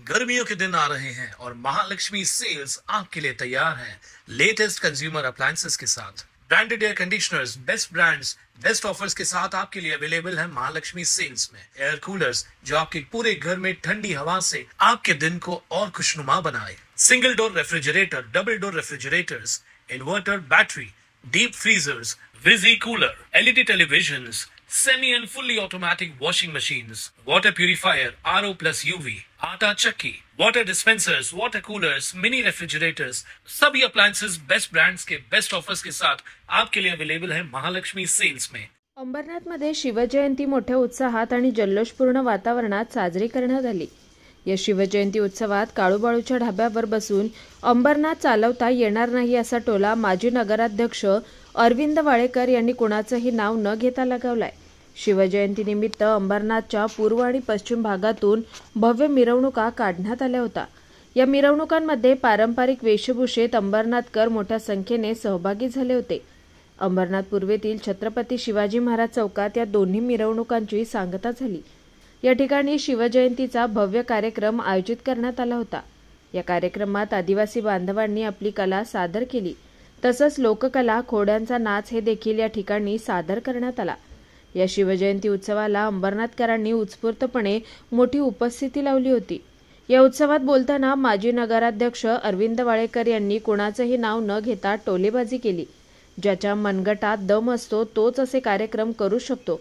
गर्मियों के दिन आ रहे हैं और महालक्ष्मी सेल्स आपके लिए तैयार है लेटेस्ट कंज्यूमर अप्लायंसेस के साथ। Branded air conditioners, best brands, best offers के साथ आपके लिए अवेलेबल है महालक्ष्मी सेल्स में। एयर कूलर्स जो आपके पूरे घर में ठंडी हवा से आपके दिन को और खुशनुमा बनाए। Single door refrigerator, double door refrigerators, inverter battery, deep freezers, विजी cooler, LED televisions, semi and fully automatic washing machines, water purifier, RO plus UV, आटा चक्की, water dispensers, water coolers, mini refrigerators, सभी appliances बेस्ट ब्रांड्स के best offers के साथ आपके लिए available है Mahalakshmi sales में। अंबरनाथमध्ये शिवजयंती मोठ्या उत्साहात आणि जल्लोषपूर्ण वातावरणात साजरी करण्यात आली। या शिवजयंती उत्सवात काळूबाळूच्या ढाब्यावर बसून अंबरनाथ चालवता येणार नाही असा टोला माजी नगराध्यक्ष अरविंद वाळेकर यांनी कुणाचंही नाव न घेता लगावलाय। शिवजयंतीनिमित्त अंबरनाथच्या पूर्व आणि पश्चिम भागातून भव्य मिरवणुका काढण्यात आल्या होत्या। या मिरवणुकांमध्ये पारंपरिक वेशभूषेत अंबरनाथकर मोठ्या संख्येने सहभागी झाले होते। अंबरनाथ पूर्वेतील छत्रपती शिवाजी महाराज चौकात या दोन्ही मिरवणुकांची सांगता झाली। या ठिकाणी शिवजयंतीचा भव्य कार्यक्रम आयोजित करण्यात आला होता। या कार्यक्रमात आदिवासी बांधवांनी आपली कला सादर केली। तसंच लोककला, खोड्यांचा नाच हे देखील या ठिकाणी सादर करण्यात आला। या शिवजयंती उत्सवाला अंबरनाथकरांनी उत्स्फूर्तपणे मोठी उपस्थिती लावली होती। या उत्सवात बोलताना माजी नगराध्यक्ष अरविंद वाळेकर यांनी कुणाचंही नाव न घेता टोलेबाजी केली। ज्याच्या मनगटात दम असतो तोच असे कार्यक्रम करू शकतो।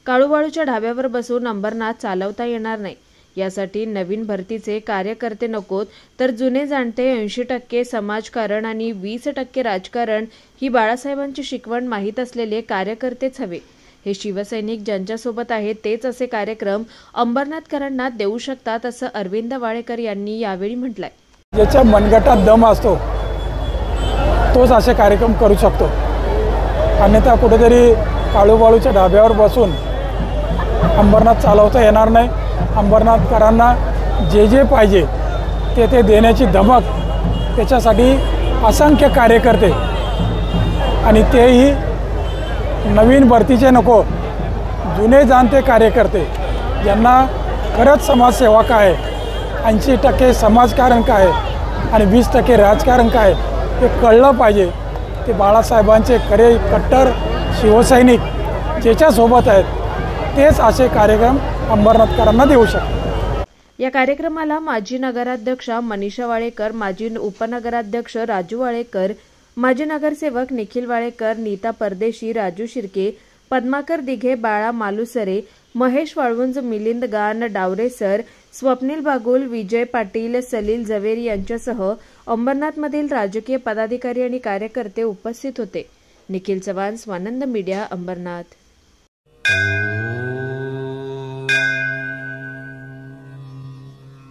काळूबाळूच्या ढाब्यावर बसून अंबरनाथ चालवता येणार नाही, यासाठी नवीन भरतीचे कार्यकर्ते नकोत, तर जुने जाणते 80% समाजकारण आणि 20% राजकारण ही बाळासाहेबांची शिकवण माहीत असलेले कार्यकर्तेच हवे। हे शिवसैनिक ज्यांच्यासोबत आहेत तेच असे कार्यक्रम अंबरनाथकरांना देऊ शकतात, असं अरविंद वाळेकर यांनी यावेळी म्हटलंय। ज्याच्या मनगटात दम असतो तोच असे कार्यक्रम करू शकतो, अन्यथा कुठेतरी काळूबाळूच्या ढाब्यावर बसून अंबरनाथ चालवता येणार नाही। अंबरनाथकरांना जे जे पाहिजे ते देण्याची धमक, त्याच्यासाठी असंख्य कार्यकर्ते आणि तेही नवीन भरतीचे नको, जुने जाणते कार्यकर्ते ज्यांना खरंच समाजसेवा काय, 80% समाजकारण काय आणि 20% राजकारण काय ते कळलं पाहिजे। ते बाळासाहेबांचे खरे कट्टर शिवसैनिक ज्याच्यासोबत आहेत तेच असे कार्यक्रम अंबरनाथकरांना देऊ शकतात। या कार्यक्रमाला माजी नगराध्यक्षा मनीषा वाळेकर, माजी उपनगराध्यक्ष राजू वाळेकर, माजी नगरसेवक निखिल वाळेकर, नीता परदेशी, राजू शिर्के, पद्माकर दिघे, बाळा मालुसरे, महेश वाळवंज, मिलिंद गान, डावरे सर, स्वप्नील बागुल, विजय पाटील, सलील जवेरी यांच्यासह अंबरनाथमधील राजकीय पदाधिकारी आणि कार्यकर्ते उपस्थित होते। Nikhil Chavan, Swanand media, Ambernath.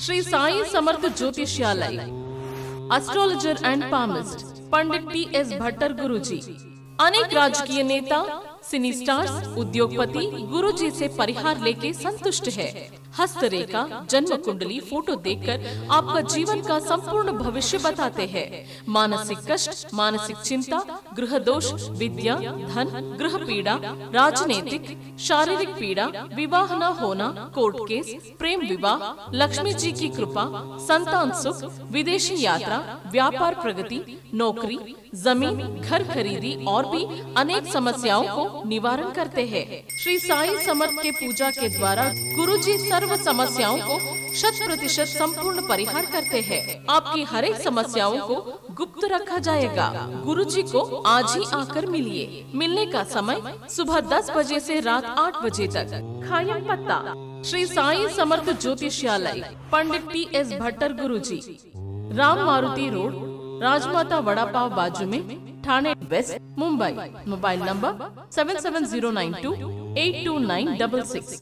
Shri Sai Samarth Jyotishyalaya, astrologer and palmist Pandit PS Bhattar Guruji. अनेक राजकीय नेता, सिनी स्टार्स, उद्योगपति गुरुजी से परिहार लेके संतुष्ट है। हस्तरेखा, जन्म कुंडली, फोटो देखकर आपका जीवन का संपूर्ण भविष्य बताते हैं। मानसिक कष्ट, मानसिक चिंता, गृह दोष, विद्या, धन, गृह पीड़ा, राजनीतिक, शारीरिक पीड़ा, विवाह न होना, कोर्ट केस, प्रेम विवाह, लक्ष्मी जी की कृपा, संतान सुख, विदेशी यात्रा, व्यापार प्रगति, नौकरी, जमीन, घर खरीदी और भी अनेक समस्याओं को निवारण करते हैं। श्री साई समर्थ के पूजा के द्वारा गुरुजी सर्व समस्याओं को 100% संपूर्ण परिहार करते हैं। आपकी हर एक समस्याओं को गुप्त रखा जाएगा। गुरुजी को आज ही आकर मिलिए। मिलने का समय सुबह 10 बजे से रात 8 बजे तक। खायम पत्ता श्री साई समर्थ ज्योतिष्यालय, पंडित PS भट्टर गुरुजी, राम मारुति रोड, राजमाता वड़ा पाव बाजू में, Thane west, Mumbai. Mobile number 7709282966।